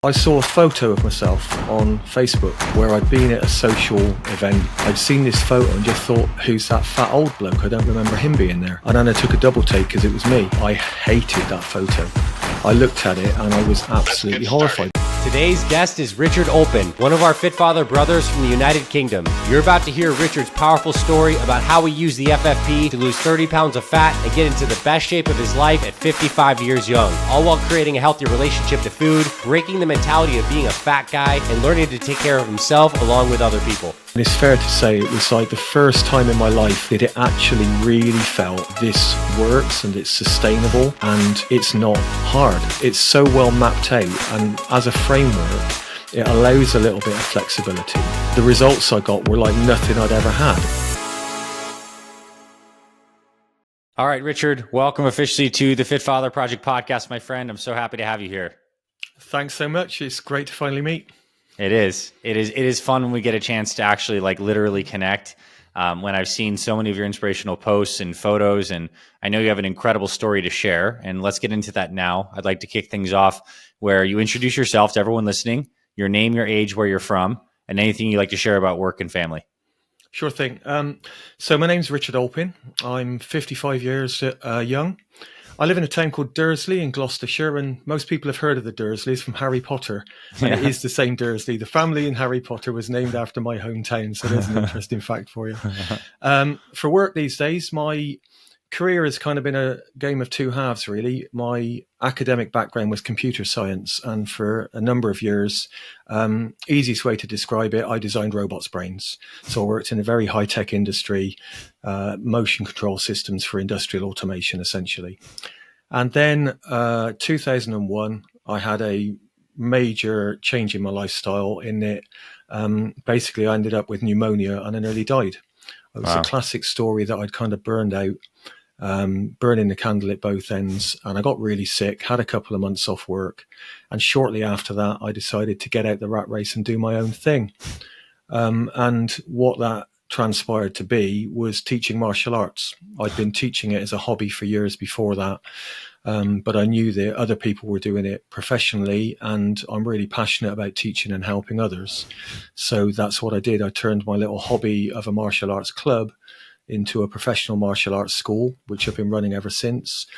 I saw a photo of myself on Facebook where I'd been at a social event. I'd seen this photo and just thought, who's that fat old bloke? I don't remember him being there. And then I took a double take because it was me. I hated that photo. I looked at it and I was absolutely horrified. Today's guest is Richard Olpin, one of our Fitfather brothers from the United Kingdom. You're about to hear Richard's powerful story about how he used the FFP to lose 30 pounds of fat and get into the best shape of his life at 55 years young, all while creating a healthy relationship to food, breaking the mentality of being a fat guy, and learning to take care of himself along with other people. And it's fair to say it was like the first time in my life that it actually really felt this works and it's sustainable and it's not hard. It's so well mapped out, and as a framework, it allows a little bit of flexibility. The results I got were like nothing I'd ever had. All right, Richard, welcome officially to the Fitfather Project podcast, my friend. I'm so happy to have you here. Thanks so much. It's great to finally meet. It is fun when we get a chance to actually literally connect. When I've seen so many of your inspirational posts and photos, and I know you have an incredible story to share, and let's get into that now. I'd like to kick things off where you introduce yourself to everyone listening, your name, your age, where you're from, and anything you'd like to share about work and family. Sure thing. So my name's Richard Olpin. I'm 55 years young. I live in a town called Dursley in Gloucestershire, and most people have heard of the Dursleys from Harry Potter. And It is the same Dursley. The family in Harry Potter was named after my hometown, so there's an interesting fact for you. For work these days, my career has kind of been a game of two halves, really. My academic background was computer science, and for a number of years, easiest way to describe it, I designed robots' brains. So I worked in a very high-tech industry, motion control systems for industrial automation, essentially. And then 2001, I had a major change in my lifestyle in that basically I ended up with pneumonia and I nearly died. It was a classic story that I'd kind of burned out, burning the candle at both ends. And I got really sick, had a couple of months off work. And shortly after that, I decided to get out the rat race and do my own thing. And what that transpired to be was teaching martial arts. I'd been teaching it as a hobby for years before that. But I knew that other people were doing it professionally, and I'm really passionate about teaching and helping others. So that's what I did. I turned my little hobby of a martial arts club into a professional martial arts school, which I've been running ever since.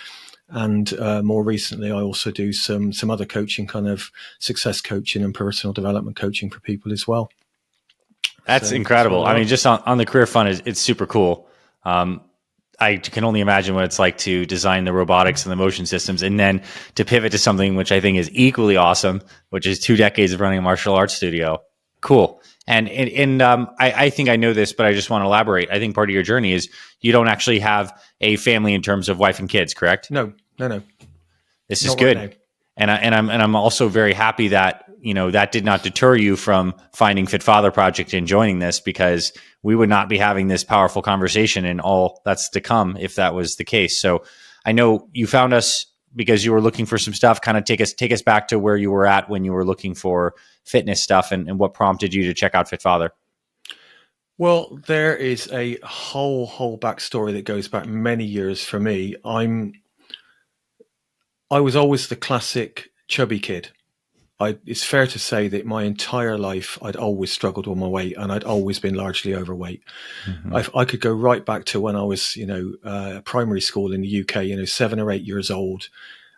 And more recently, I also do some other coaching, kind of success coaching and personal development coaching for people as well. That's incredible. I mean, just on the career front, it's super cool. I can only imagine what it's like to design the robotics and the motion systems, and then to pivot to something which I think is equally awesome, which is 2 decades of running a martial arts studio. Cool. And I think I know this, but I just want to elaborate. I think part of your journey is you don't actually have a family in terms of wife and kids, correct? No. This is good. Right, and I'm also very happy that, that did not deter you from finding Fitfather Project and joining this, because we would not be having this powerful conversation and all that's to come if that was the case. So I know you found us because you were looking for some stuff. Kind of take us back to where you were at when you were looking for fitness stuff, and what prompted you to check out Fitfather. Well, there is a whole backstory that goes back many years for me. I was always the classic chubby kid. It's fair to say that my entire life I'd always struggled with my weight, and I'd always been largely overweight. Mm-hmm. I could go right back to when I was, primary school in the UK, 7 or 8 years old.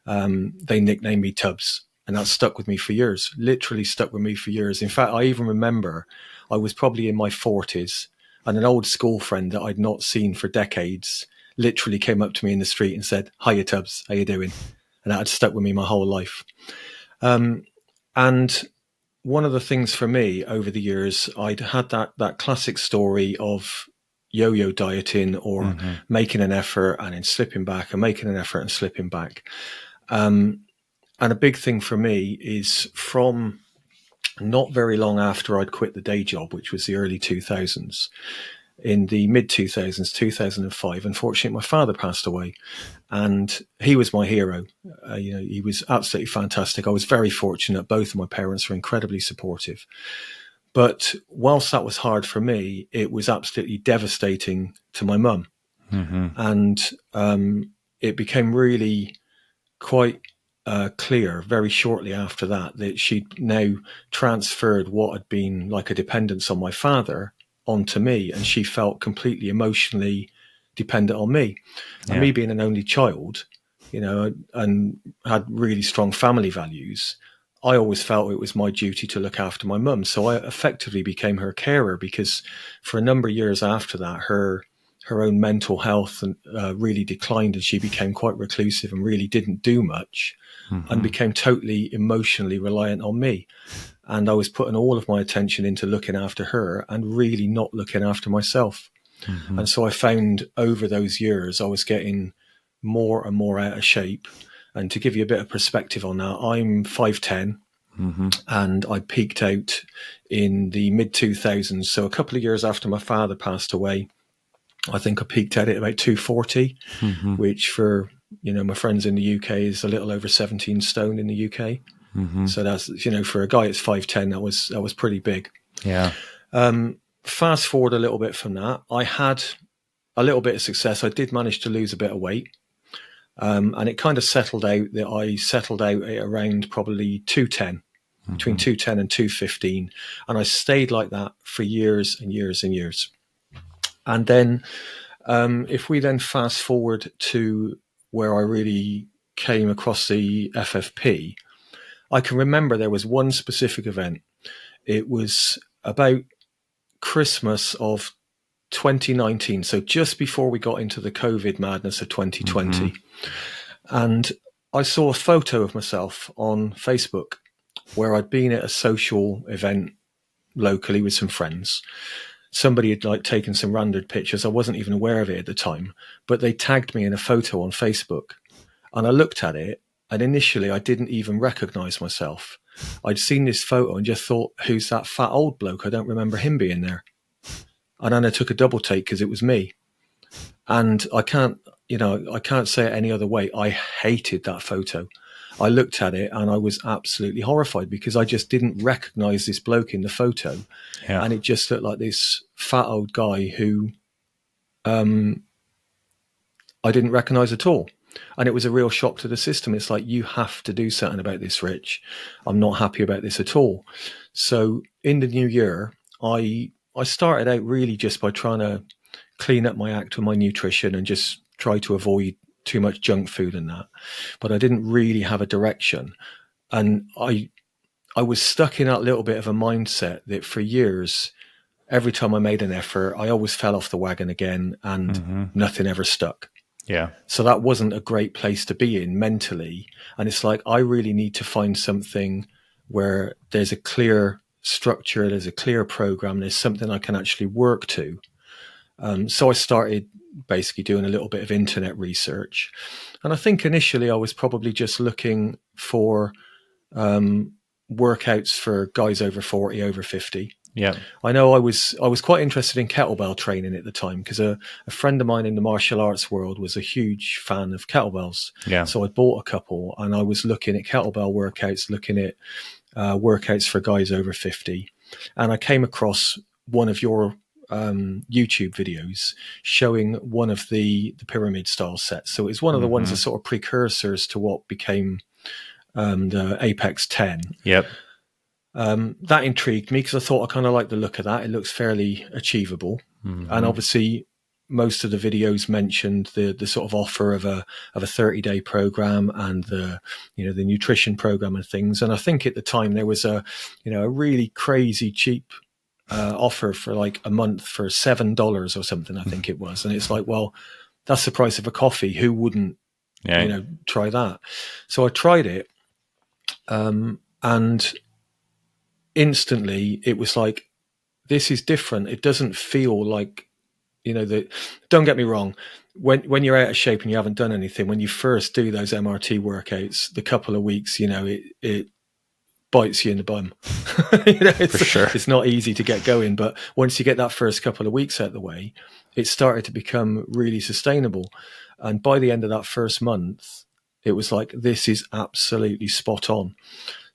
They nicknamed me Tubbs, and that stuck with me for years, literally stuck with me for years. In fact, I even remember I was probably in my 40s, and an old school friend that I'd not seen for decades literally came up to me in the street and said, "Hiya, Tubbs, how you doing?" And that had stuck with me my whole life. And one of the things for me over the years, I'd had that classic story of yo-yo dieting or making an effort and then slipping back, and making an effort and slipping back. And a big thing for me is from not very long after I'd quit the day job, which was the early 2000s, in the mid 2000s, 2005, unfortunately, my father passed away, and he was my hero. He was absolutely fantastic. I was very fortunate. Both of my parents were incredibly supportive. But whilst that was hard for me, it was absolutely devastating to my mum. Mm-hmm. And it became really quite clear very shortly after that she'd now transferred what had been like a dependence on my father onto me, and she felt completely emotionally dependent on me. And me being an only child, and had really strong family values, I always felt it was my duty to look after my mum. So I effectively became her carer, because for a number of years after that, her own mental health really declined, and she became quite reclusive and really didn't do much, and became totally emotionally reliant on me. And I was putting all of my attention into looking after her and really not looking after myself. And so I found over those years I was getting more and more out of shape. And to give you a bit of perspective on that, I'm 5'10", and I peaked out in the mid-2000s. So a couple of years after my father passed away, I think I peaked out at about 240, which for, my friends in the UK is a little over 17 stone in the UK. So that's, for a guy that's 5'10", that was pretty big. Yeah. Fast forward a little bit from that, I had a little bit of success. I did manage to lose a bit of weight. And it kind of settled out that I settled out at around probably 210, between 210 and 215. And I stayed like that for years and years and years. And then if we then fast forward to where I really came across the FFP, I can remember there was one specific event. It was about Christmas of 2019, so just before we got into the COVID madness of 2020. And I saw a photo of myself on Facebook where I'd been at a social event locally with some friends. Somebody had taken some rendered pictures. I wasn't even aware of it at the time, but they tagged me in a photo on Facebook. And I looked at it, and initially I didn't even recognize myself. I'd seen this photo and just thought, who's that fat old bloke? I don't remember him being there. And then I took a double take because it was me. And I can't say it any other way. I hated that photo. I looked at it and I was absolutely horrified because I just didn't recognize this bloke in the photo. Yeah. And it just looked like this fat old guy who I didn't recognize at all. And it was a real shock to the system. It's like, you have to do something about this, Rich. I'm not happy about this at all. So in the new year, I started out really just by trying to clean up my act with my nutrition and just try to avoid too much junk food and that. But I didn't really have a direction. And I was stuck in that little bit of a mindset that for years, every time I made an effort, I always fell off the wagon again and nothing ever stuck. Yeah. So that wasn't a great place to be in mentally. And it's like, I really need to find something where there's a clear structure, there's a clear program, there's something I can actually work to. So I started basically doing a little bit of internet research. And I think initially I was probably just looking for workouts for guys over 40, over 50. Yeah. I know I was quite interested in kettlebell training at the time because a friend of mine in the martial arts world was a huge fan of kettlebells. Yeah. So I bought a couple and I was looking at kettlebell workouts, looking at workouts for guys over 50. And I came across one of your YouTube videos showing one of the pyramid style sets. So it's one of the ones that sort of precursors to what became the Apex 10. Yep. That intrigued me because I thought I kind of like the look of that. It looks fairly achievable. And obviously most of the videos mentioned the sort of offer of a 30-day program and the nutrition program and things. And I think at the time there was a really crazy cheap offer for like a month for $7 or something, I think it was. And it's like, well, that's the price of a coffee. Who wouldn't, try that? So I tried it. And instantly it was like, this is different. It doesn't feel like, don't get me wrong. When you're out of shape and you haven't done anything, when you first do those MRT workouts, the couple of weeks, it bites you in the bum. For sure. It's not easy to get going, but once you get that first couple of weeks out of the way, it started to become really sustainable. And by the end of that first month, it was like, this is absolutely spot on.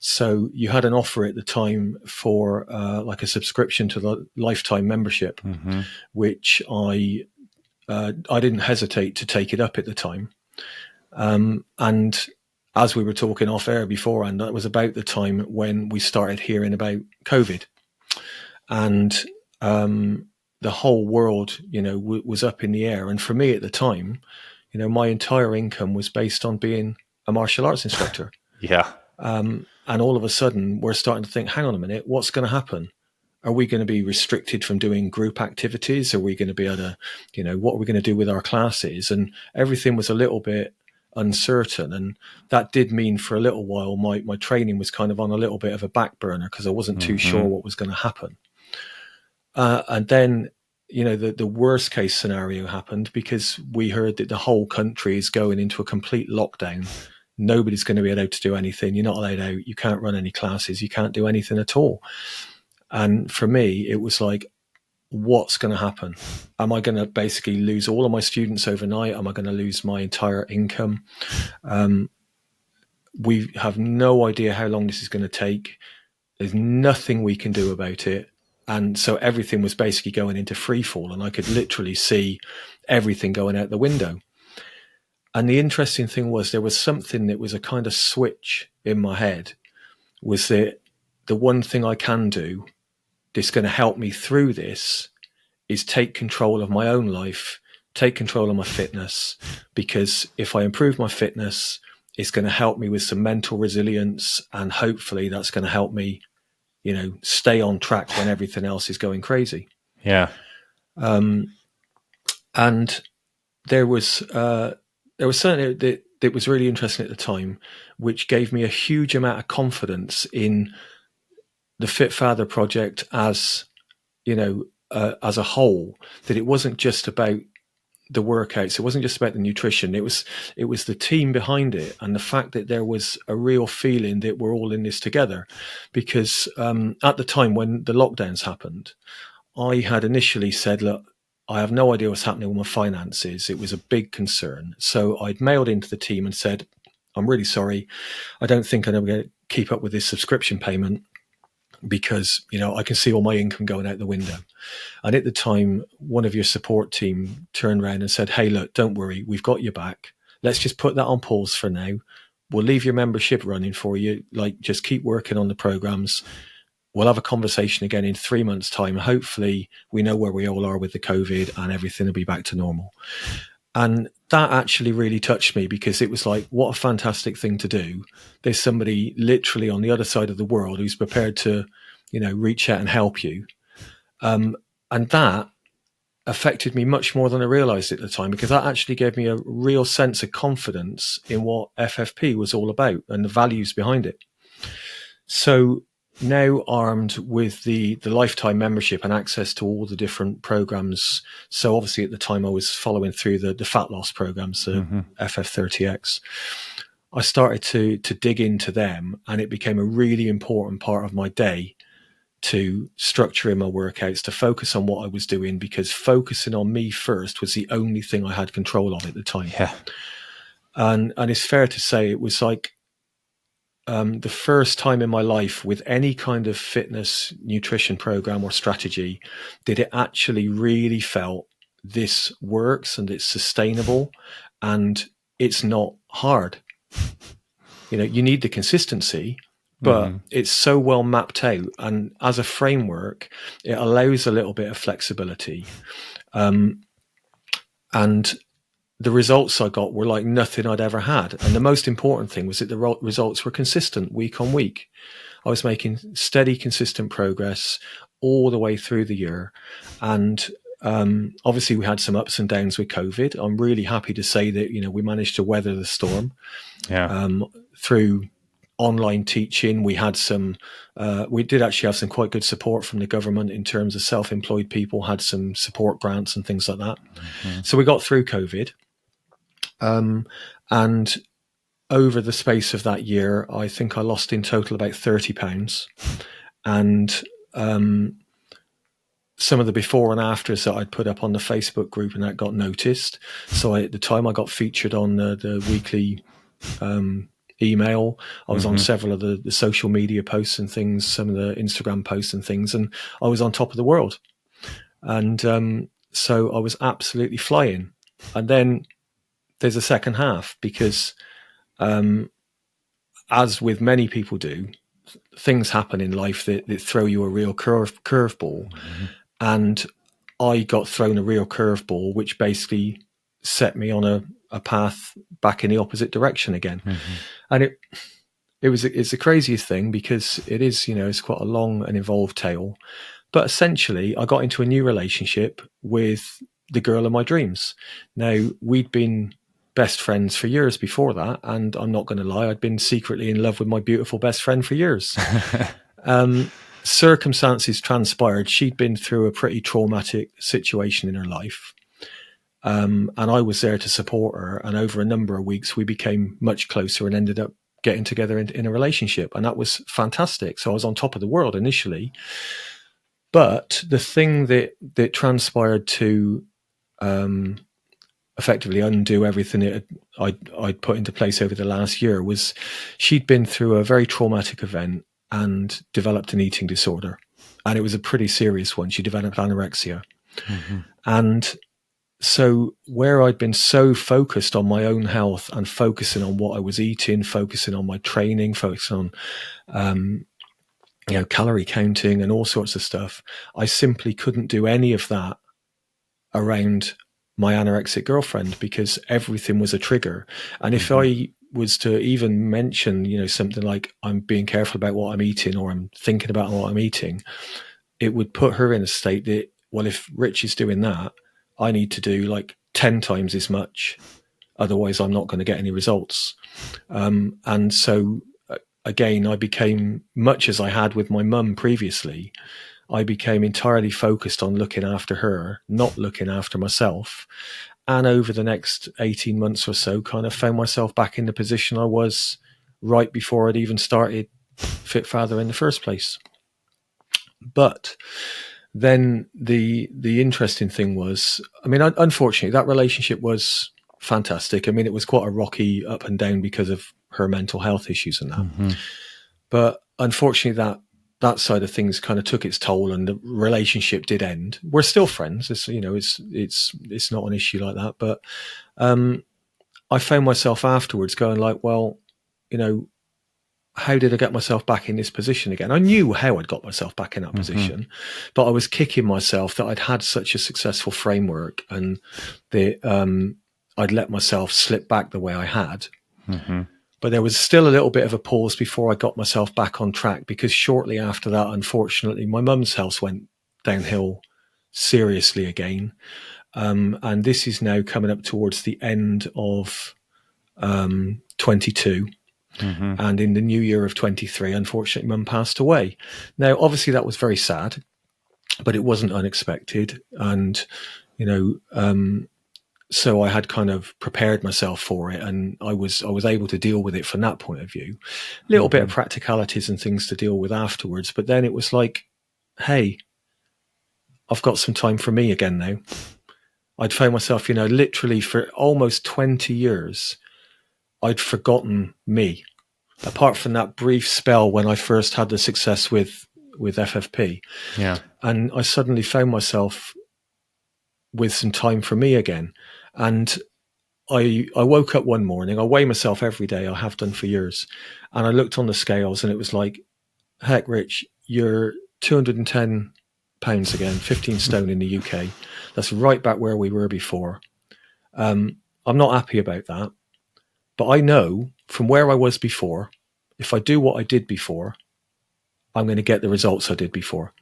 So you had an offer at the time for like a subscription to the lifetime membership, which I didn't hesitate to take it up at the time. And as we were talking off air before, and that was about the time when we started hearing about COVID. And the whole world, was up in the air. And for me at the time, my entire income was based on being a martial arts instructor. Yeah. And all of a sudden, we're starting to think, hang on a minute, what's going to happen? Are we going to be restricted from doing group activities? Are we going to be able to, what are we going to do with our classes? And everything was a little bit uncertain. And that did mean for a little while, my training was kind of on a little bit of a back burner because I wasn't too sure what was going to happen. And then, the worst case scenario happened because we heard that the whole country is going into a complete lockdown. Nobody's going to be allowed to do anything. You're not allowed out. You can't run any classes. You can't do anything at all. And for me, it was like, what's going to happen? Am I going to basically lose all of my students overnight? Am I going to lose my entire income? We have no idea how long this is going to take. There's nothing we can do about it. And so everything was basically going into free fall, and I could literally see everything going out the window. And the interesting thing was there was something that was a kind of switch in my head, was that the one thing I can do that's going to help me through this is take control of my own life, take control of my fitness, because if I improve my fitness, it's going to help me with some mental resilience, and hopefully that's going to help me, stay on track when everything else is going crazy. Yeah. And there was something that was really interesting at the time, which gave me a huge amount of confidence in the Fit Father project as a whole, that it wasn't just about the workouts. It wasn't just about the nutrition. It was the team behind it, and the fact that there was a real feeling that we're all in this together. Because at the time when the lockdowns happened, I had initially said, look, I have no idea what's happening with my finances. It was a big concern. So I'd mailed into the team and said, I'm really sorry. I don't think I'm going to keep up with this subscription payment, because, I can see all my income going out the window. And at the time, one of your support team turned around and said, hey, look, don't worry. We've got your back. Let's just put that on pause for now. We'll leave your membership running for you. Just keep working on the programs. We'll have a conversation again in 3 months' time. Hopefully we know where we all are with the COVID and everything will be back to normal. And that actually really touched me, because it was like, what a fantastic thing to do. There's somebody literally on the other side of the world who's prepared to, reach out and help you. And that affected me much more than I realized at the time, because that actually gave me a real sense of confidence in what FFP was all about and the values behind it. So now, armed with the lifetime membership and access to all the different programs. So obviously at the time I was following through the fat loss programs, the FF30X. I started to dig into them, and it became a really important part of my day to structure in my workouts, to focus on what I was doing, because focusing on me first was the only thing I had control of at the time. Yeah. And it's fair to say it was like, the first time in my life with any kind of fitness nutrition program or strategy did it actually really felt this works and it's sustainable and it's not hard. You need the consistency, but it's so well mapped out, and as a framework it allows a little bit of flexibility, and the results I got were like nothing I'd ever had. And the most important thing was that the results were consistent week on week. I was making steady, consistent progress all the way through the year. And obviously we had some ups and downs with COVID. I'm really happy to say that, we managed to weather the storm. Through online teaching. We had we did actually have some quite good support from the government in terms of self-employed people, had some support grants and things like that. So we got through COVID. And over the space of that year, I think I lost in total about 30 pounds. And some of the before and afters that I'd put up on the Facebook group, and that got noticed. So at the time I got featured on the weekly email. I was on several of the social media posts and things, some of the Instagram posts and things, and I was on top of the world. And so I was absolutely flying. And then there's a second half, because as with many people do, things happen in life that throw you a real curveball. Mm-hmm. And I got thrown a real curveball, which basically set me on a path back in the opposite direction again. Mm-hmm. And it's the craziest thing, because it is, it's quite a long and involved tale. But essentially, I got into a new relationship with the girl of my dreams. Now, we'd been best friends for years before that, and I'm not going to lie, I'd been secretly in love with my beautiful best friend for years. Circumstances transpired. She'd been through a pretty traumatic situation in her life, and I was there to support her. And over a number of weeks, we became much closer and ended up getting together in a relationship, and that was fantastic. So I was on top of the world initially. But the thing that transpired to effectively undo everything I'd put into place over the last year was she'd been through a very traumatic event and developed an eating disorder. And it was a pretty serious one. She developed anorexia. Mm-hmm. And so where I'd been so focused on my own health and focusing on what I was eating, focusing on my training, focusing on calorie counting and all sorts of stuff, I simply couldn't do any of that around my anorexic girlfriend, because everything was a trigger. And if I was to even mention, something like I'm being careful about what I'm eating, or I'm thinking about what I'm eating, it would put her in a state that, well, if Rich is doing that, I need to do like 10 times as much. Otherwise, I'm not going to get any results. And so again, I became, much as I had with my mum previously, I became entirely focused on looking after her, not looking after myself. And over the next 18 months or so, kind of found myself back in the position I was right before I'd even started Fit Father in the first place. But then the interesting thing was, I mean, unfortunately, that relationship was fantastic. I mean, it was quite a rocky up and down because of her mental health issues and that. Mm-hmm. But unfortunately, that side of things kind of took its toll, and the relationship did end. We're still friends. It's not an issue like that. But I found myself afterwards going like, well, how did I get myself back in this position again? I knew how I'd got myself back in that position, but I was kicking myself that I'd had such a successful framework, and that I'd let myself slip back the way I had. Mm-hmm. But there was still a little bit of a pause before I got myself back on track, because shortly after that, unfortunately, my mum's health went downhill seriously again. And this is now coming up towards the end of 22. Mm-hmm. And in the new year of 23, unfortunately, mum passed away. Now, obviously, that was very sad, but it wasn't unexpected. And, so I had kind of prepared myself for it, and I was able to deal with it from that point of view. A little bit of practicalities and things to deal with afterwards, but then it was like, hey, I've got some time for me again now. I'd found myself, literally for almost 20 years, I'd forgotten me, apart from that brief spell when I first had the success with FFP. Yeah. And I suddenly found myself with some time for me again. And I woke up one morning, I weigh myself every day, I have done for years. And I looked on the scales, and it was like, heck, Rich, you're 210 pounds again, 15 stone in the UK. That's right back where we were before. I'm not happy about that. But I know from where I was before, if I do what I did before, I'm going to get the results I did before.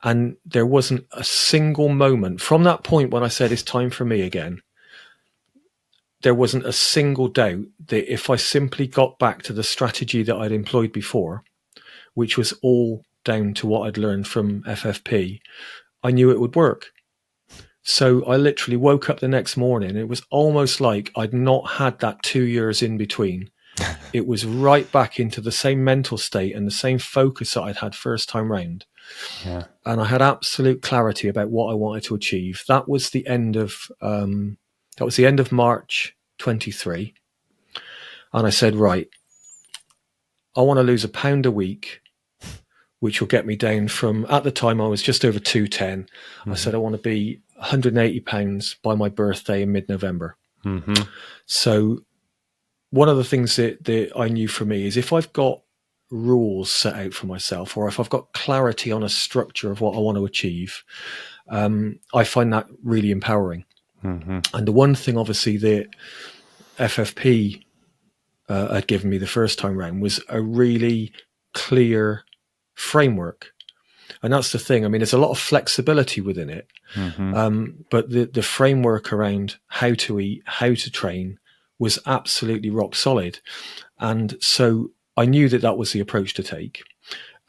And there wasn't a single moment from that point when I said it's time for me again, there wasn't a single doubt that if I simply got back to the strategy that I'd employed before, which was all down to what I'd learned from FFP, I knew it would work. So I literally woke up the next morning. It was almost like I'd not had that 2 years in between. It was right back into the same mental state and the same focus that I'd had first time round. Yeah. And I had absolute clarity about what I wanted to achieve. That was the end of March 23. And I said, right, I want to lose £1 a week, which will get me down from, at the time I was just over 210. Mm-hmm. I said, I want to be £180 by my birthday in mid-November. Mm-hmm. So one of the things that I knew for me is if I've got rules set out for myself, or if I've got clarity on a structure of what I want to achieve, I find that really empowering. Mm-hmm. And the one thing, obviously, that FFP had given me the first time round was a really clear framework. And that's the thing. I mean, there's a lot of flexibility within it, but the framework around how to eat, how to train was absolutely rock solid. And so I knew that was the approach to take.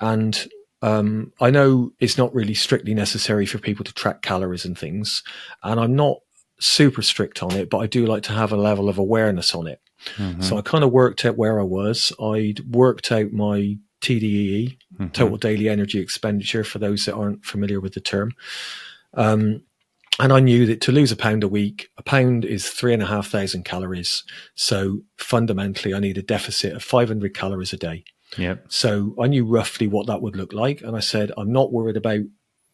And I know it's not really strictly necessary for people to track calories and things. And I'm not super strict on it, but I do like to have a level of awareness on it. Mm-hmm. So I kind of worked out where I was. I'd worked out my TDEE, total daily energy expenditure, for those that aren't familiar with the term. And I knew that to lose a pound a week, a pound is 3,500 calories. So fundamentally, I need a deficit of 500 calories a day. Yep. So I knew roughly what that would look like. And I said, I'm not worried about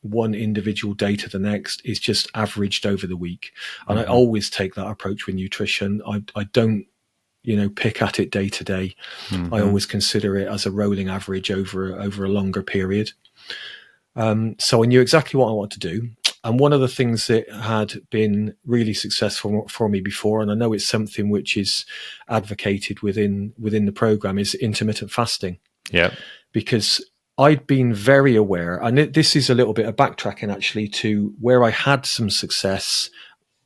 one individual day to the next. It's just averaged over the week. And I always take that approach with nutrition. I don't, pick at it day to day. I always consider it as a rolling average over a longer period. So I knew exactly what I wanted to do. And one of the things that had been really successful for me before, and I know it's something which is advocated within the program, is intermittent fasting. Yeah. Because I'd been very aware, and this is a little bit of backtracking actually to where I had some success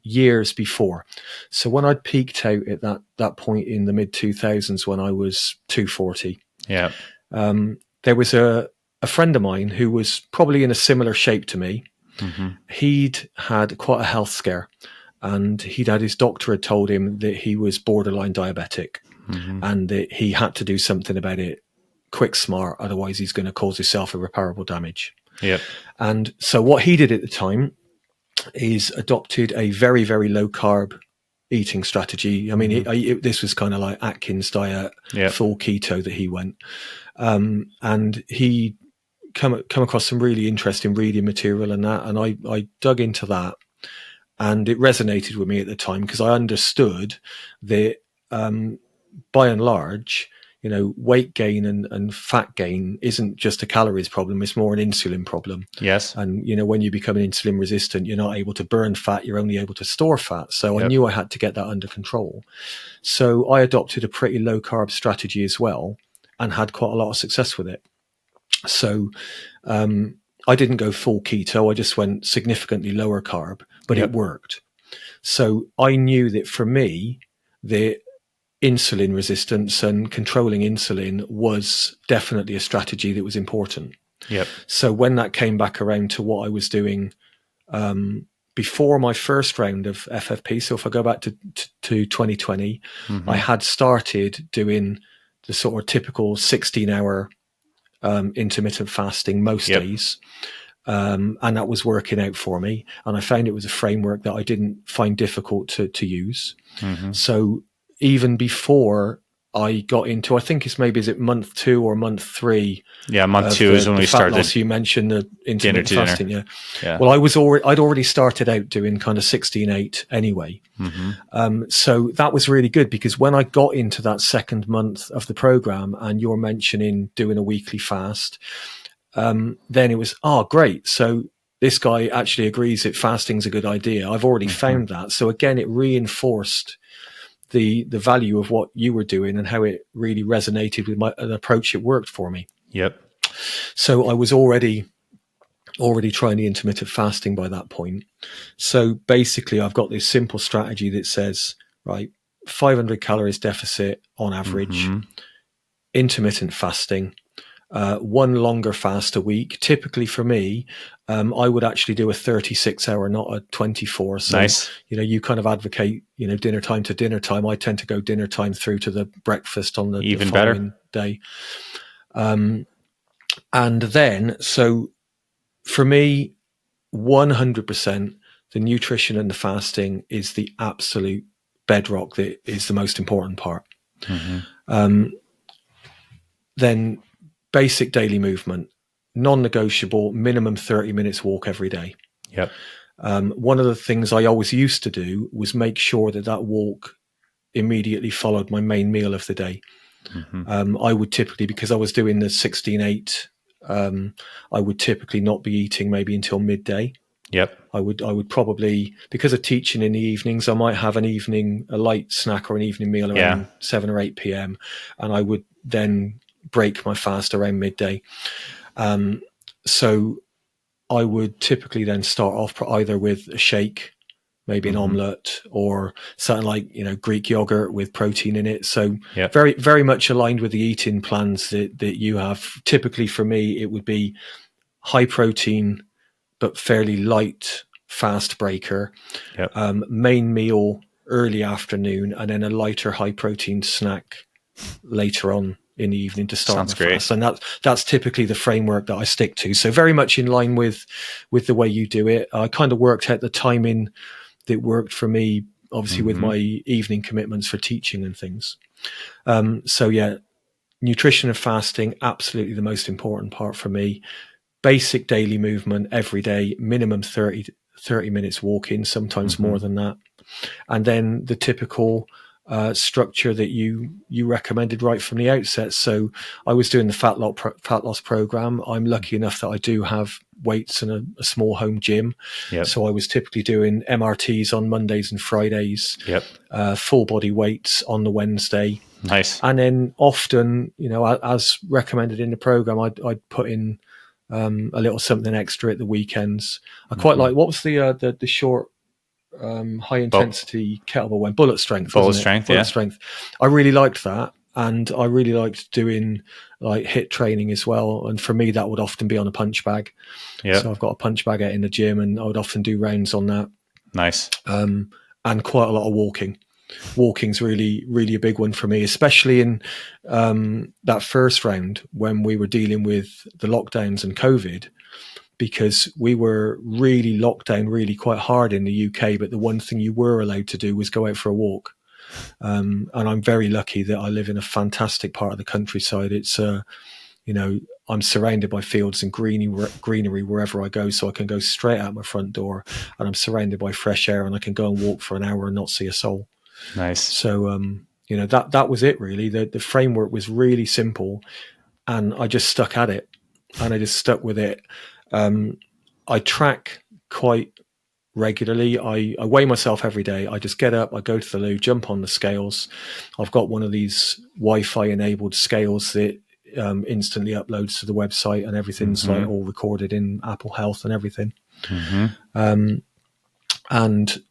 years before. So when I'd peaked out at that point in the mid 2000s when I was 240, yeah, there was a friend of mine who was probably in a similar shape to me. He'd had quite a health scare, and his doctor had told him that he was borderline diabetic, and that he had to do something about it quick, smart, otherwise he's going to cause himself irreparable damage. Yep. And so what he did at the time is adopted a very, very low carb eating strategy. I mean, this was kind of like Atkins diet, full keto that he went, and he come across some really interesting reading material and that, and I dug into that, and it resonated with me at the time because I understood that by and large, weight gain and fat gain isn't just a calories problem, it's more an insulin problem. Yes. And when you become insulin resistant, you're not able to burn fat, you're only able to store fat. So I knew I had to get that under control. So I adopted a pretty low carb strategy as well, and had quite a lot of success with it. So I didn't go full keto. I just went significantly lower carb, but it worked. So I knew that for me, the insulin resistance and controlling insulin was definitely a strategy that was important. Yep. So when that came back around to what I was doing before my first round of FFP, so if I go back to 2020, I had started doing the sort of typical 16-hour intermittent fasting most days. And that was working out for me. And I found it was a framework that I didn't find difficult to use. So even before I got into, I think is it month 2 or month 3? Yeah, month 2 is when we started. Loss. You mentioned the intermittent fasting. Yeah. Well, I'd already started out doing kind of 16/8 anyway. So that was really good because when I got into that second month of the program, and you're mentioning doing a weekly fast, then it was, great. So this guy actually agrees that fasting's a good idea. I've already found that. So again, it reinforced the value of what you were doing and how it really resonated with an approach that worked for me. Yep. So I was already trying the intermittent fasting by that point. So basically I've got this simple strategy that says, right, 500 calories deficit on average, intermittent fasting, one longer fast a week. Typically for me, I would actually do a 36-hour, not a 24. So, nice. You kind of advocate, dinner time to dinner time. I tend to go dinner time through to the breakfast on the following day. And then, so for me, 100%, the nutrition and the fasting is the absolute bedrock that is the most important part. Then basic daily movement, non-negotiable, minimum 30 minutes walk every day. Yep. One of the things I always used to do was make sure that walk immediately followed my main meal of the day. I would typically, because I was doing the 16-8, I would typically not be eating maybe until midday. Yep. I would probably, because of teaching in the evenings, I might have a light snack or an evening meal around 7 or 8 p.m. And I would then break my fast around midday. So I would typically then start off either with a shake, maybe an omelette, or something like, Greek yogurt with protein in it. So very, very much aligned with the eating plans that you have. Typically for me, it would be high protein, but fairly light fast breaker, main meal early afternoon, and then a lighter high protein snack later on in the evening to start the fast. And that's typically the framework that I stick to. So very much in line with the way you do it. I kind of worked out the timing that worked for me, obviously with my evening commitments for teaching and things. So yeah, nutrition and fasting, absolutely the most important part for me. Basic daily movement every day, minimum 30 minutes walking, sometimes more than that. And then the typical structure that you recommended right from the outset. So I was doing the fat loss program. I'm lucky enough that I do have weights and a small home gym. So I was typically doing MRTs on Mondays and Fridays, full body weights on the Wednesday. Nice. And then often, as recommended in the program, I'd put in a little something extra at the weekends. I quite like, what was the short high intensity kettlebell one? Bullet strength. Bullet strength. I really liked that, and I really liked doing like HIIT training as well. And for me, that would often be on a punch bag. So I've got a punch bag out in the gym, and I would often do rounds on that. Nice. And quite a lot of walking. Walking's really, really a big one for me, especially in that first round when we were dealing with the lockdowns and COVID, because we were really locked down really quite hard in the UK. But the one thing you were allowed to do was go out for a walk. And I'm very lucky that I live in a fantastic part of the countryside. It's, I'm surrounded by fields and greenery wherever I go, so I can go straight out my front door, and I'm surrounded by fresh air, and I can go and walk for an hour and not see a soul. Nice. So, that was it really. The framework was really simple, and I just stuck at it, and I just stuck with it. I track quite regularly. I weigh myself every day. I just get up, I go to the loo, jump on the scales. I've got one of these Wi-Fi enabled scales that instantly uploads to the website, and everything's like all recorded in Apple Health and everything. And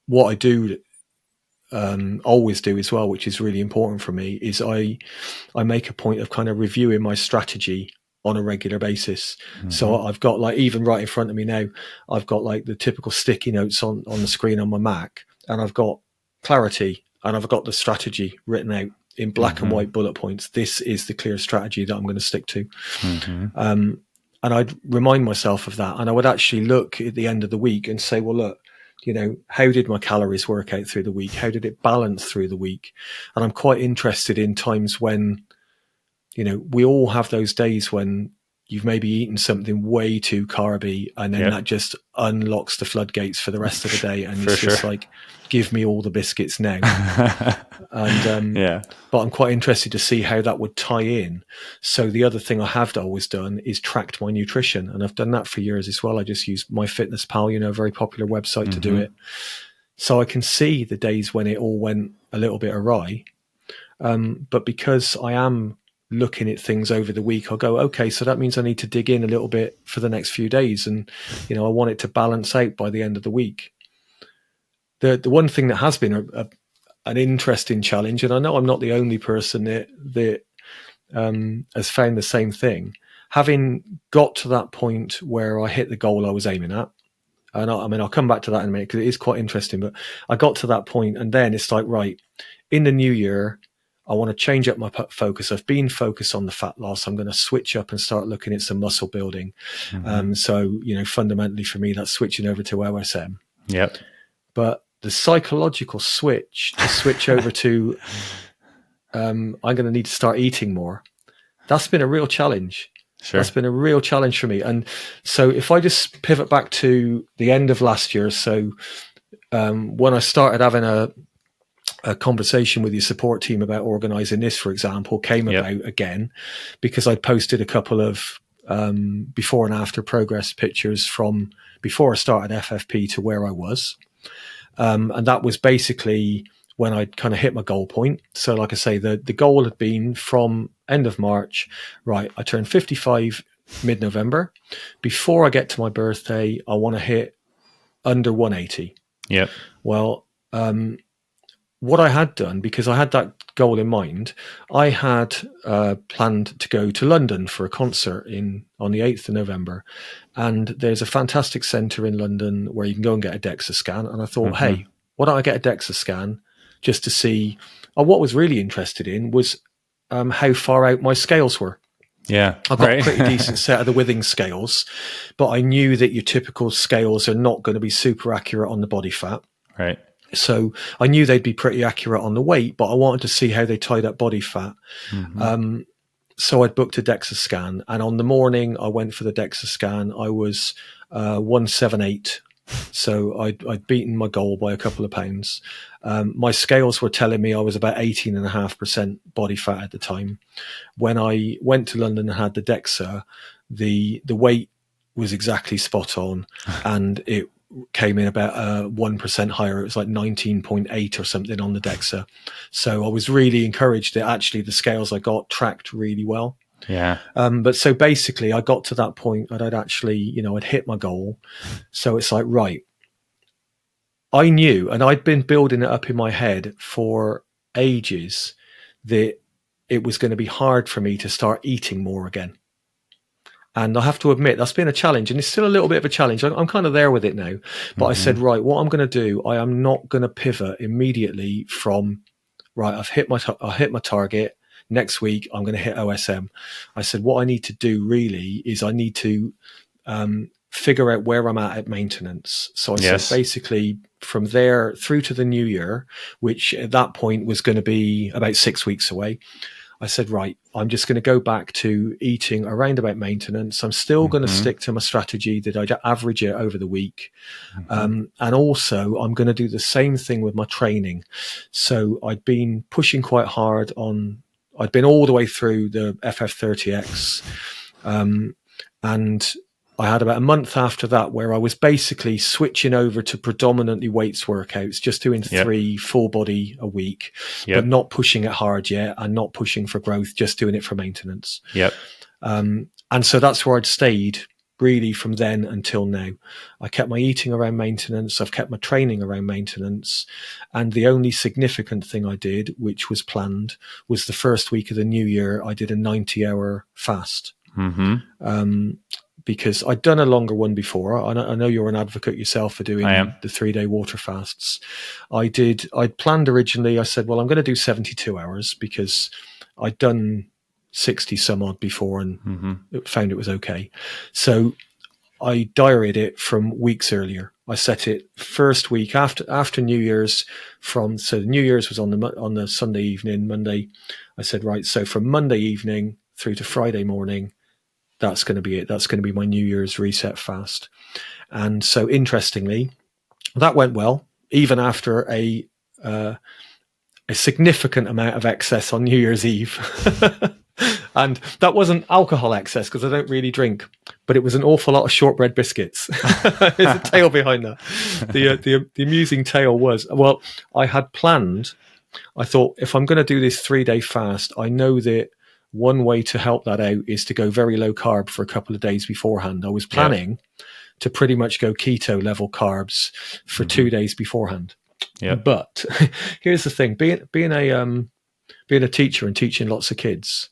what I do always do as well, which is really important for me, is I make a point of kind of reviewing my strategy on a regular basis. So I've got, like, even right in front of me now, I've got like the typical sticky notes on the screen on my Mac, and I've got clarity, and I've got the strategy written out in black and white bullet points. This is the clear strategy that I'm going to stick to. And I'd remind myself of that. And I would actually look at the end of the week and say, well, look, how did my calories work out through the week? How did it balance through the week? And I'm quite interested in times when, we all have those days when you've maybe eaten something way too carby, and then that just unlocks the floodgates for the rest of the day. And it's just like, give me all the biscuits now. And, but I'm quite interested to see how that would tie in. So the other thing I have always done is tracked my nutrition. And I've done that for years as well. I just use MyFitnessPal, a very popular website to do it. So I can see the days when it all went a little bit awry. But because I am looking at things over the week, I'll go, okay, so that means I need to dig in a little bit for the next few days. And, I want it to balance out by the end of the week. The one thing that has been an interesting challenge, and I know I'm not the only person that has found the same thing, having got to that point where I hit the goal I was aiming at. And I'll come back to that in a minute because it is quite interesting, but I got to that point, and then it's like, right, in the new year, I want to change up my focus. I've been focused on the fat loss. I'm going to switch up and start looking at some muscle building. So, fundamentally for me, that's switching over to OSM. Yep. But the psychological switch to switch over to, I'm going to need to start eating more. That's been a real challenge. Sure. That's been a real challenge for me. And so if I just pivot back to the end of last year, so when I started having a conversation with your support team about organizing this, for example, came about again because I'd posted a couple of before and after progress pictures from before I started FFP to where I was. And that was basically when I'd kind of hit my goal point. So like I say, the goal had been from end of March, right, I turned 55 mid-November. Before I get to my birthday, I want to hit under 180. Yep. Well, what I had done, because I had that goal in mind, I had planned to go to London for a concert on the 8th of November. And there's a fantastic centre in London where you can go and get a DEXA scan. And I thought, hey, why don't I get a DEXA scan just to see? What was really interested in was how far out my scales were. Yeah. I've got a pretty decent set of the Withing scales, but I knew that your typical scales are not going to be super accurate on the body fat. Right. So I knew they'd be pretty accurate on the weight, but I wanted to see how they tied up body fat. So I'd booked a DEXA scan, and on the morning I went for the DEXA scan. I was 178. So I'd beaten my goal by a couple of pounds. My scales were telling me I was about 18.5% body fat at the time. When I went to London and had the DEXA, the weight was exactly spot on, and it came in about 1% higher. It was like 19.8 or something on the DEXA. So I was really encouraged that actually the scales I got tracked really well. Yeah. But so basically I got to that point that I'd actually, I'd hit my goal. So it's like, right, I knew, and I'd been building it up in my head for ages, that it was going to be hard for me to start eating more again. And I have to admit, that's been a challenge, and it's still a little bit of a challenge. I'm kind of there with it now. But I said, right, what I'm going to do, I am not going to pivot immediately from, right, I've hit my target. Next week, I'm going to hit OSM. I said, what I need to do really is I need to figure out where I'm at maintenance. So I said, basically, from there through to the new year, which at that point was going to be about 6 weeks away, I said, right, I'm just going to go back to eating around about maintenance. I'm still going to stick to my strategy that I average it over the week. And also I'm going to do the same thing with my training. So I'd been pushing quite hard I'd been all the way through the FF30X. And I had about a month after that where I was basically switching over to predominantly weights workouts, just doing 3 full body a week, but not pushing it hard yet and not pushing for growth, just doing it for maintenance. And so that's where I'd stayed really from then until now. I kept my eating around maintenance. I've kept my training around maintenance. And the only significant thing I did, which was planned, was the first week of the new year, I did a 90-hour fast. Because I'd done a longer one before. I know you're an advocate yourself for doing the 3-day water fasts. I'd planned originally, I said, well, I'm going to do 72 hours because I'd done 60 some odd before and found it was okay. So I diaried it from weeks earlier. I set it first week after New Year's so New Year's was on the Sunday evening, Monday. I said, right, so from Monday evening through to Friday morning, that's going to be it. That's going to be my New Year's reset fast. And so interestingly, that went well, even after a significant amount of excess on New Year's Eve. And that wasn't alcohol excess because I don't really drink, but it was an awful lot of shortbread biscuits. There's a tale behind that. The amusing tale was, well, I had planned, I thought if I'm going to do this 3-day fast, I know that one way to help that out is to go very low carb for a couple of days beforehand. I was planning to pretty much go keto level carbs for 2 days beforehand. But here's the thing: being a teacher and teaching lots of kids,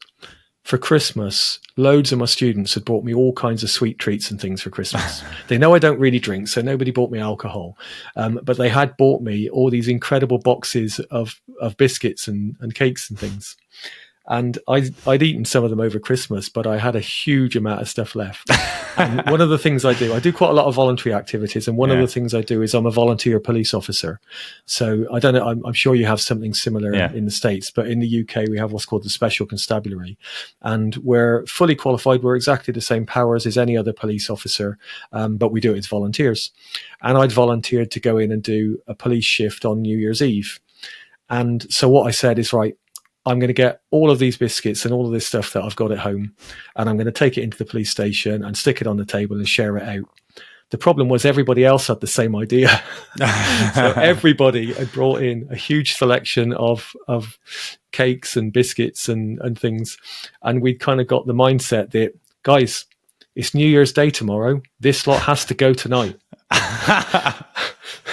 for Christmas, loads of my students had bought me all kinds of sweet treats and things for Christmas. They know I don't really drink, so nobody bought me alcohol. But they had bought me all these incredible boxes of biscuits and cakes and things. And I'd eaten some of them over Christmas, but I had a huge amount of stuff left. And one of the things I do quite a lot of voluntary activities. And one of the things I do is I'm a volunteer police officer. So I don't know, I'm sure you have something similar in the States, but in the UK, we have what's called the Special Constabulary. And we're fully qualified. We're exactly the same powers as any other police officer, but we do it as volunteers. And I'd volunteered to go in and do a police shift on New Year's Eve. And so what I said is, right, I'm going to get all of these biscuits and all of this stuff that I've got at home, and I'm going to take it into the police station and stick it on the table and share it out. The problem was everybody else had the same idea. So everybody had brought in a huge selection of cakes and biscuits and things. And we'd kind of got the mindset that, guys, it's New Year's Day tomorrow. This lot has to go tonight.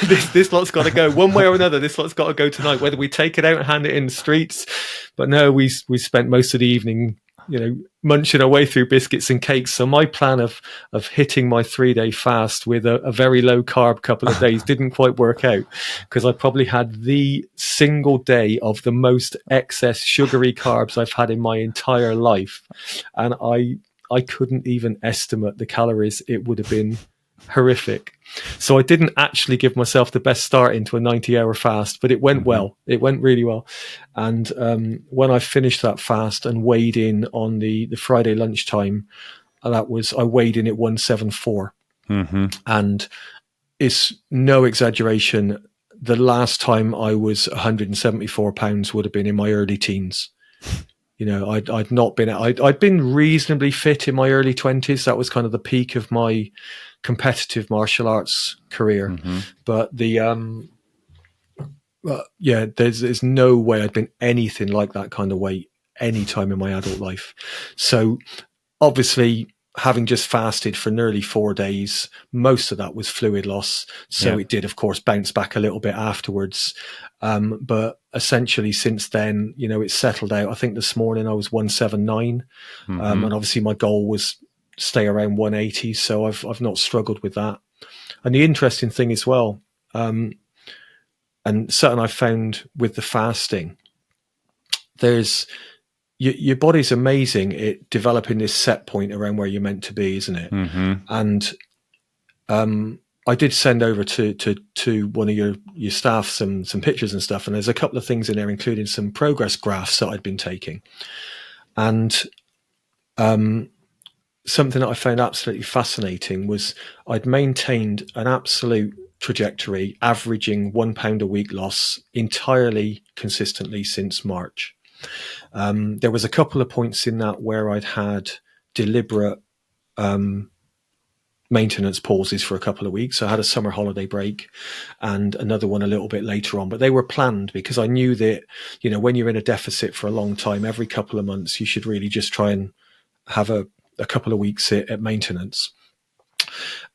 This lot's got to go one way or another. This lot's got to go tonight, whether we take it out and hand it in the streets. But no, we spent most of the evening, munching our way through biscuits and cakes. So my plan of hitting my 3-day fast with a very low carb couple of days didn't quite work out, because I probably had the single day of the most excess sugary carbs I've had in my entire life. And I couldn't even estimate the calories. It would have been horrific. So I didn't actually give myself the best start into a 90-hour fast, but it went well. It went really well. And when I finished that fast and weighed in on the Friday lunchtime, I weighed in at 174. And it's no exaggeration, the last time I was 174 pounds would have been in my early teens. I'd not been, I'd been reasonably fit in my early 20s. That was kind of the peak of my competitive martial arts career. But there's no way I'd been anything like that kind of weight any time in my adult life. So obviously, having just fasted for nearly 4 days, most of that was fluid loss. So it did, of course, bounce back a little bit afterwards. But essentially since then, it's settled out. I think this morning I was 179. And obviously my goal was stay around 180. So I've not struggled with that. And the interesting thing as well, and something I've found with the fasting, your body's amazing at developing this set point around where you're meant to be, isn't it? And I did send over to one of your staff some pictures and stuff, and there's a couple of things in there, including some progress graphs that I'd been taking. And something that I found absolutely fascinating was I'd maintained an absolute trajectory, averaging 1 pound a week loss entirely consistently since March. There was a couple of points in that where I'd had deliberate maintenance pauses for a couple of weeks. So I had a summer holiday break and another one a little bit later on, but they were planned because I knew that, when you're in a deficit for a long time, every couple of months, you should really just try and have a couple of weeks at maintenance.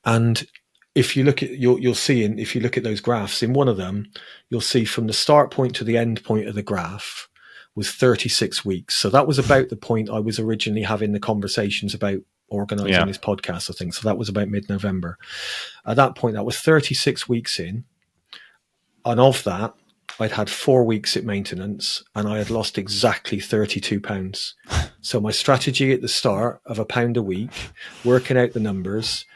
And if you look at, you'll see if you look at those graphs, in one of them, you'll see from the start point to the end point of the graph was 36 weeks. So that was about the point I was originally having the conversations about organizing this podcast, I think. So that was about mid-November. At that point, that was 36 weeks in. And of that, I'd had 4 weeks at maintenance and I had lost exactly 32 pounds. So my strategy at the start of £1 a week, working out the numbers,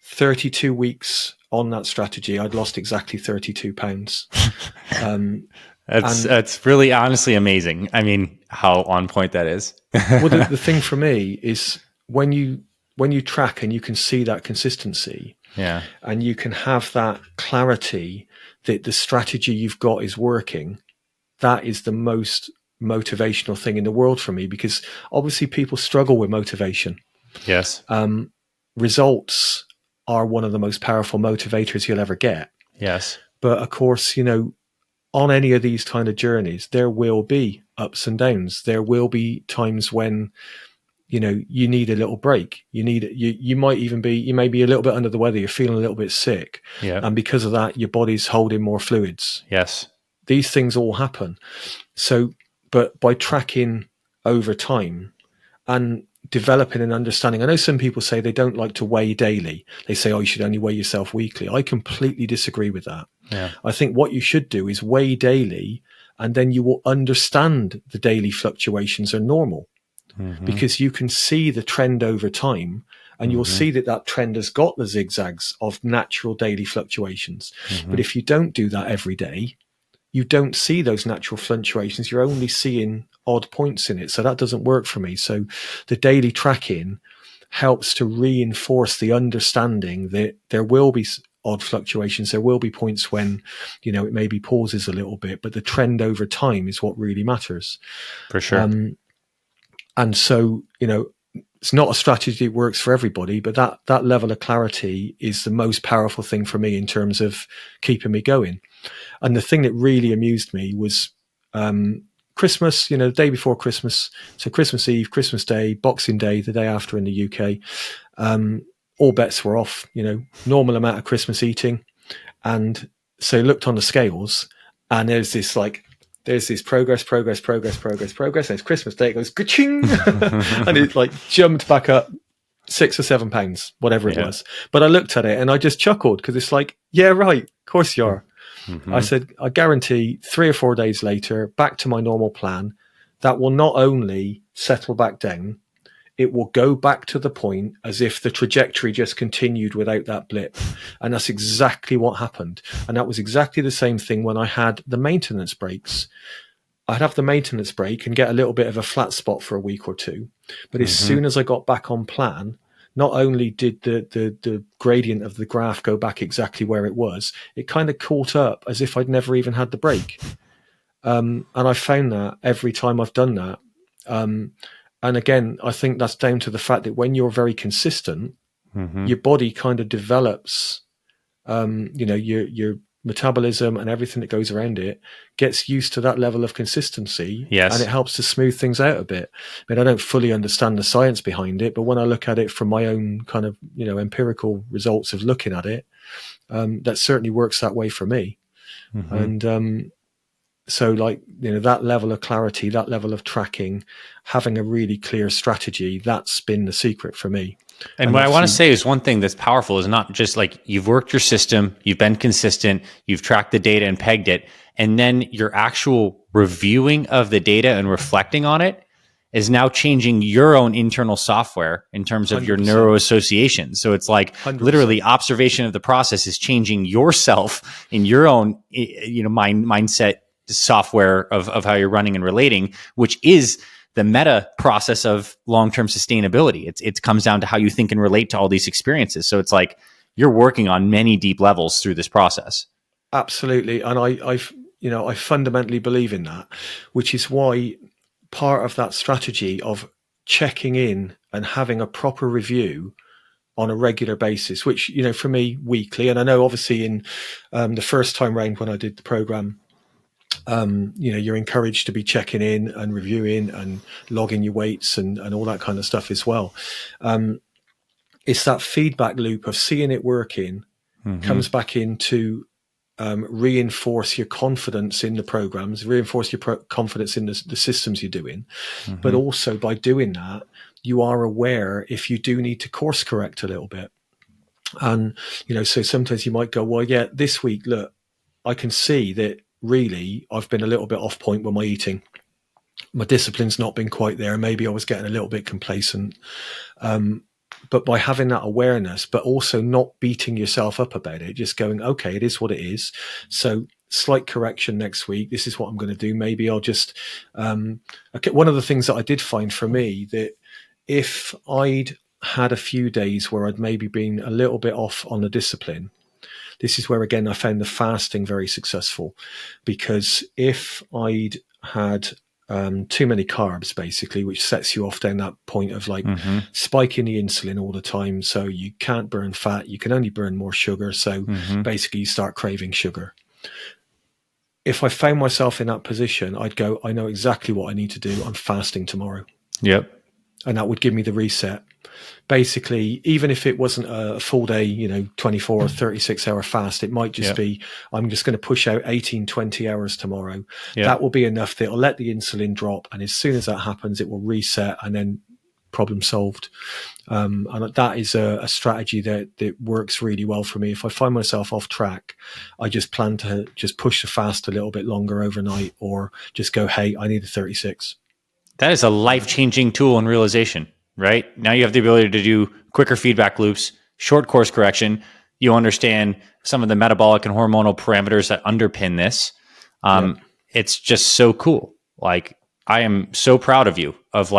32 weeks on that strategy, I'd lost exactly 32 pounds. That's really honestly amazing. I mean, how on point that is. Well, the thing for me is when you track and you can see that consistency, and you can have that clarity that the strategy you've got is working, that is the most motivational thing in the world for me, because obviously people struggle with motivation. Yes. Results are one of the most powerful motivators you'll ever get. Yes. But of course, on any of these kind of journeys, there will be ups and downs. There will be times when, you need a little break. You may be a little bit under the weather. You're feeling a little bit sick. Yeah. And because of that, your body's holding more fluids. Yes. These things all happen. So, but by tracking over time and developing an understanding, I know some people say they don't like to weigh daily. They say, you should only weigh yourself weekly. I completely disagree with that. Yeah. I think what you should do is weigh daily, and then you will understand the daily fluctuations are normal, because you can see the trend over time, and you'll see that trend has got the zigzags of natural daily fluctuations. But if you don't do that every day, you don't see those natural fluctuations. You're only seeing odd points in it. So that doesn't work for me. So the daily tracking helps to reinforce the understanding that there will be odd fluctuations. There will be points when, it maybe pauses a little bit, but the trend over time is what really matters. For sure. And so, it's not a strategy that works for everybody, but that level of clarity is the most powerful thing for me in terms of keeping me going. And the thing that really amused me was Christmas, the day before Christmas. So Christmas Eve, Christmas Day, Boxing Day, the day after in the UK. All bets were off, normal amount of Christmas eating. And so I looked on the scales, and there's this progress. And it's Christmas Day. It goes, ka-ching! And it jumped back up 6 or 7 pounds, whatever it was. But I looked at it and I just chuckled, because it's yeah, right. Of course you are. Mm-hmm. I said, I guarantee 3 or 4 days later, back to my normal plan, that will not only settle back down, it will go back to the point as if the trajectory just continued without that blip. And that's exactly what happened. And that was exactly the same thing when I had the maintenance breaks. I'd have the maintenance break and get a little bit of a flat spot for a week or two. But as soon as I got back on plan, not only did the gradient of the graph go back exactly where it was, it kind of caught up as if I'd never even had the break. And I found that every time I've done that. And again, I think that's down to the fact that when you're very consistent, your body kind of develops, your metabolism and everything that goes around it gets used to that level of consistency. Yes. And it helps to smooth things out a bit. I mean, I don't fully understand the science behind it, but when I look at it from my own kind of, empirical results of looking at it, that certainly works that way for me. And, so that level of clarity, that level of tracking, having a really clear strategy, that's been the secret for me. And what I want to say is one thing that's powerful is not just you've worked your system, you've been consistent, you've tracked the data and pegged it, and then your actual reviewing of the data and reflecting on it is now changing your own internal software in terms of 100%. Your neuroassociation. So it's 100%. Literally observation of the process is changing yourself in your own mindset software of how you're running and relating, which is the meta process of long-term sustainability. It comes down to how you think and relate to all these experiences. So it's you're working on many deep levels through this process. Absolutely. And I fundamentally believe in that, which is why part of that strategy of checking in and having a proper review on a regular basis, which, for me, weekly. And I know obviously in the first time round when I did the program, you're encouraged to be checking in and reviewing and logging your weights and all that kind of stuff as well. It's that feedback loop of seeing it working comes back into reinforce your confidence in the programs, reinforce your confidence in the systems you're doing. But also by doing that, you are aware if you do need to course correct a little bit. And, so sometimes you might go, well, yeah, this week, look, I can see that really I've been a little bit off point with my eating. My discipline's not been quite there. Maybe I was getting a little bit complacent. But by having that awareness, but also not beating yourself up about it, just going, okay, it is what it is. So slight correction next week. This is what I'm going to do. Maybe I'll just, okay. One of the things that I did find for me that if I'd had a few days where I'd maybe been a little bit off on the discipline, this is where, again, I found the fasting very successful, because if I'd had too many carbs, basically, which sets you off down that point of spiking the insulin all the time. So you can't burn fat. You can only burn more sugar. So basically you start craving sugar. If I found myself in that position, I'd go, I know exactly what I need to do. I'm fasting tomorrow. Yep. And that would give me the reset. Basically, even if it wasn't a full day, 24 or 36 hour fast, it might just be, I'm just going to push out 18, 20 hours tomorrow. Yep. That will be enough that it'll let the insulin drop. And as soon as that happens, it will reset and then problem solved. And that is a strategy that works really well for me. If I find myself off track, I just plan to just push the fast a little bit longer overnight, or just go, hey, I need a 36. That is a life-changing tool and realization, right? Now you have the ability to do quicker feedback loops, short course correction. You understand some of the metabolic and hormonal parameters that underpin this. It's just so cool. I am so proud of you of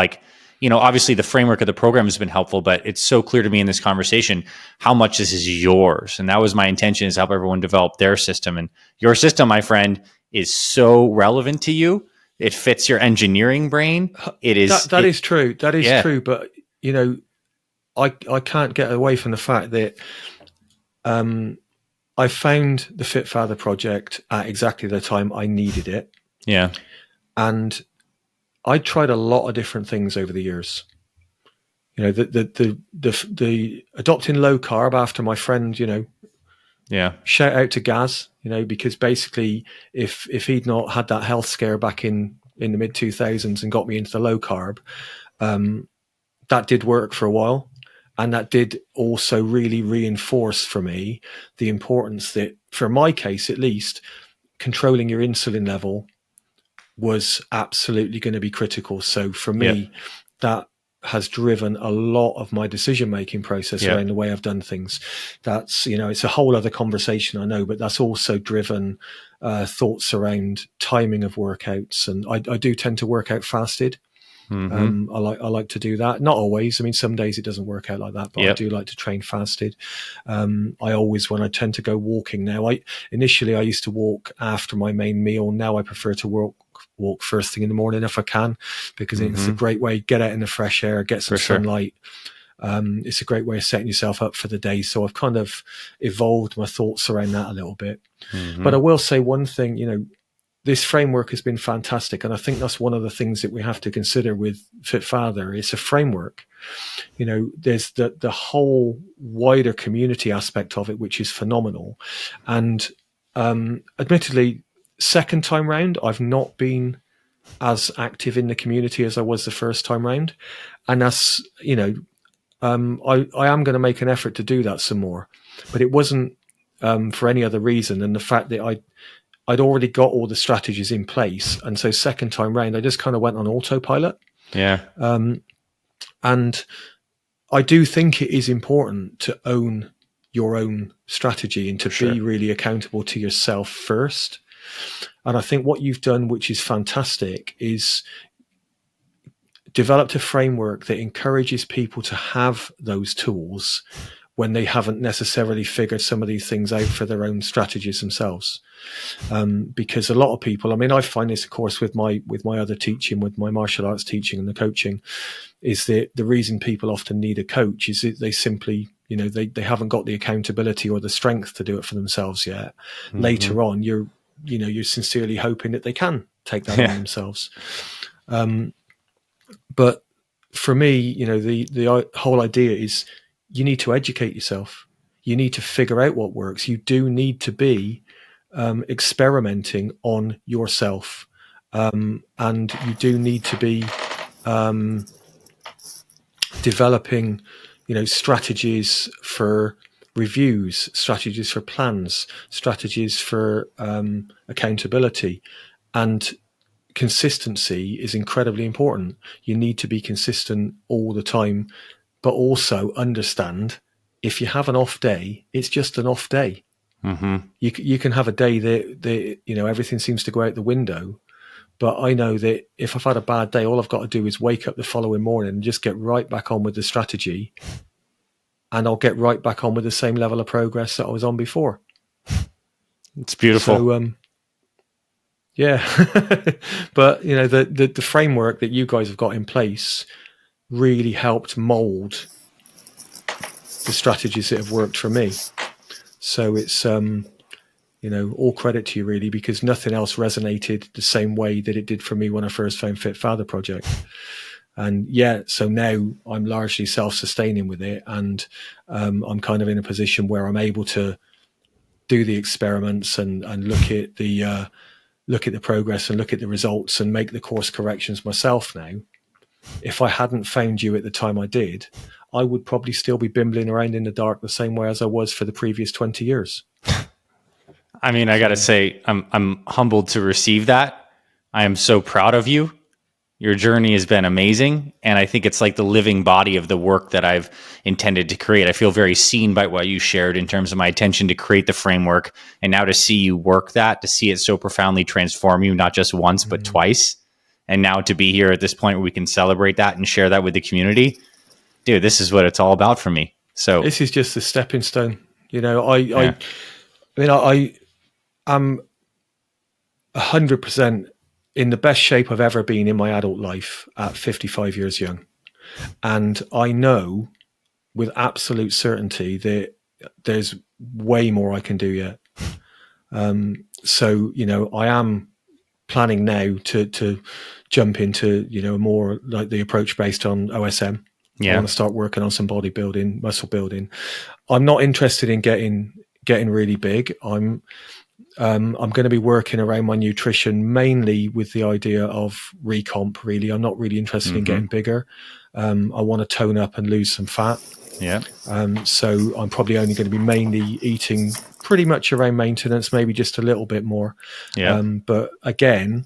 obviously the framework of the program has been helpful, but it's so clear to me in this conversation how much this is yours. And that was my intention, is help everyone develop their system. And your system, my friend, is so relevant to you. It fits your engineering brain. It is. That is true. That is Yeah. true. But, I can't get away from the fact that I found the Fit Father project at exactly the time I needed it. Yeah. And I tried a lot of different things over the years. The adopting low carb after my friend, Yeah. shout out to Gaz, because basically if he'd not had that health scare back in the mid 2000s and got me into the low carb, that did work for a while. And that did also really reinforce for me the importance that, for my case at least, controlling your insulin level was absolutely going to be critical. So for me, that has driven a lot of my decision-making process around the way I've done things. That's, it's a whole other conversation, I know, but that's also driven thoughts around timing of workouts. And I do tend to work out fasted. Mm-hmm. I like to do that. Not always. I mean, some days it doesn't work out like that, but I do like to train fasted. When I tend to go walking now. Initially I used to walk after my main meal. Now I prefer to walk first thing in the morning if I can, because it's a great way, get out in the fresh air, get some sunlight. It's a great way of setting yourself up for the day. So I've kind of evolved my thoughts around that a little bit. But I will say one thing, this framework has been fantastic. And I think that's one of the things that we have to consider with Fit Father. It's a framework. There's the whole wider community aspect of it, which is phenomenal. And admittedly, second time round, I've not been as active in the community as I was the first time round. And that's, I am going to make an effort to do that some more. But it wasn't for any other reason than the fact that I'd already got all the strategies in place. And so second time round, I just kind of went on autopilot. Yeah. And I do think it is important to own your own strategy and to be really accountable to yourself first. And I think what you've done, which is fantastic, is developed a framework that encourages people to have those tools when they haven't necessarily figured some of these things out for their own strategies themselves. Because a lot of people, I mean, I find this, of course, with my other teaching, with my martial arts teaching and the coaching, is that the reason people often need a coach is that they simply, they haven't got the accountability or the strength to do it for themselves yet. Later on, you're sincerely hoping that they can take that on themselves. But for me, the whole idea is you need to educate yourself. You need to figure out what works. You do need to be experimenting on yourself. And you do need to be developing, strategies for reviews, strategies for plans, strategies for accountability. And consistency is incredibly important. You need to be consistent all the time, but also understand if you have an off day, it's just an off day. You can have a day that everything seems to go out the window, but I know that if I've had a bad day, all I've got to do is wake up the following morning and just get right back on with the strategy, and I'll get right back on with the same level of progress that I was on before. It's beautiful. So, yeah, but the framework that you guys have got in place really helped mold the strategies that have worked for me. So it's all credit to you really, because nothing else resonated the same way that it did for me when I first found Fit Father Project. And so now I'm largely self-sustaining with it, and I'm kind of in a position where I'm able to do the experiments and look at the progress and look at the results and make the course corrections myself now. If I hadn't found you at the time I did, I would probably still be bimbling around in the dark the same way as I was for the previous 20 years. I mean, I got to say, I'm humbled to receive that. I am so proud of you. Your journey has been amazing. And I think it's like the living body of the work that I've intended to create. I feel very seen by what you shared in terms of my intention to create the framework. And now to see you work that, to see it so profoundly transform you, not just once, but twice. And now to be here at this point where we can celebrate that and share that with the community, dude, this is what it's all about for me. So this is just a stepping stone. I am 100% in the best shape I've ever been in my adult life at 55 years young. And I know with absolute certainty that there's way more I can do yet. So, I am planning now to jump into, more like the approach based on OSM. I want to start working on some bodybuilding, muscle building. I'm not interested in getting really big. I'm going to be working around my nutrition mainly with the idea of recomp. Really, I'm not really interested in getting bigger. I want to tone up and lose some fat. Yeah. So I'm probably only going to be mainly eating pretty much around maintenance, maybe just a little bit more. Yeah. But again,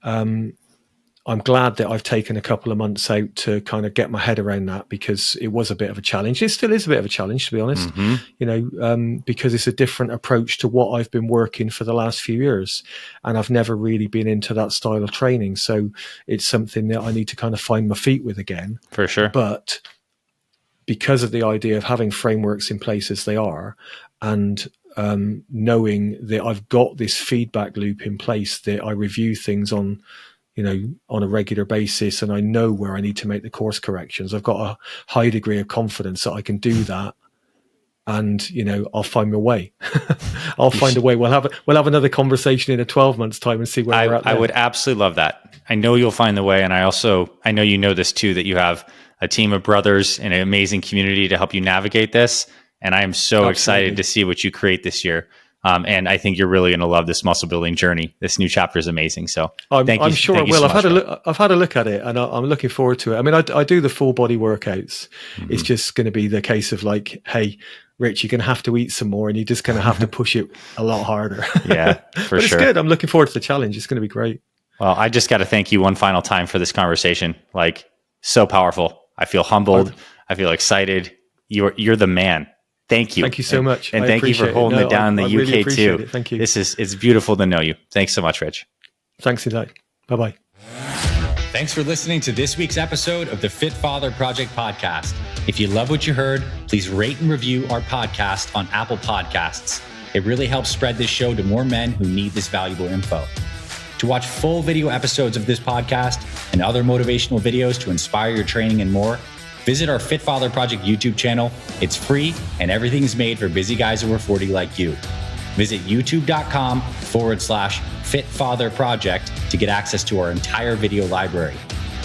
I'm glad that I've taken a couple of months out to kind of get my head around that, because it was a bit of a challenge. It still is a bit of a challenge, to be honest, because it's a different approach to what I've been working for the last few years. And I've never really been into that style of training. So it's something that I need to kind of find my feet with again. For sure. But because of the idea of having frameworks in place as they are, and knowing that I've got this feedback loop in place, that I review things on a regular basis, and I know where I need to make the course corrections. I've got a high degree of confidence that I can do that, and I'll find my way. I'll find a way. We'll have another conversation in 12 months' time and see where we're at. I would absolutely love that. I know you'll find the way, and I know you know this too, that you have a team of brothers and an amazing community to help you navigate this. And I am so excited to see what you create this year. And I think you're really going to love this muscle building journey. This new chapter is amazing. So I'm sure it will. I've had a look at it, and I'm looking forward to it. I mean, I do the full body workouts. It's just going to be the case of like, hey, Rich, you're going to have to eat some more, and you're just going to have to push it a lot harder. Yeah, for but sure. It's good. I'm looking forward to the challenge. It's going to be great. Well, I just got to thank you one final time for this conversation. Like, so powerful. I feel humbled. I feel excited. You're the man. Thank you. Thank you so much. And thank you for holding it down in the UK really too. Thank you. It's beautiful to know you. Thanks so much, Rich. Thanks, indeed. Bye-bye. Thanks for listening to this week's episode of the Fit Father Project podcast. If you love what you heard, please rate and review our podcast on Apple Podcasts. It really helps spread this show to more men who need this valuable info. To watch full video episodes of this podcast and other motivational videos to inspire your training and more, visit our Fit Father Project YouTube channel. It's free, and everything's made for busy guys over 40 like you. Visit youtube.com/Fit Father Project to get access to our entire video library.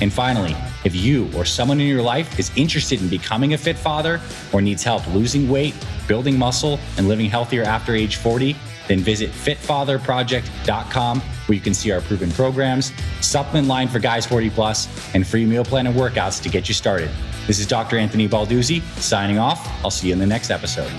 And finally, if you or someone in your life is interested in becoming a fit father or needs help losing weight, building muscle, and living healthier after age 40, then visit fitfatherproject.com, where you can see our proven programs, supplement line for guys 40 plus, and free meal plan and workouts to get you started. This is Dr. Anthony Balduzzi signing off. I'll see you in the next episode.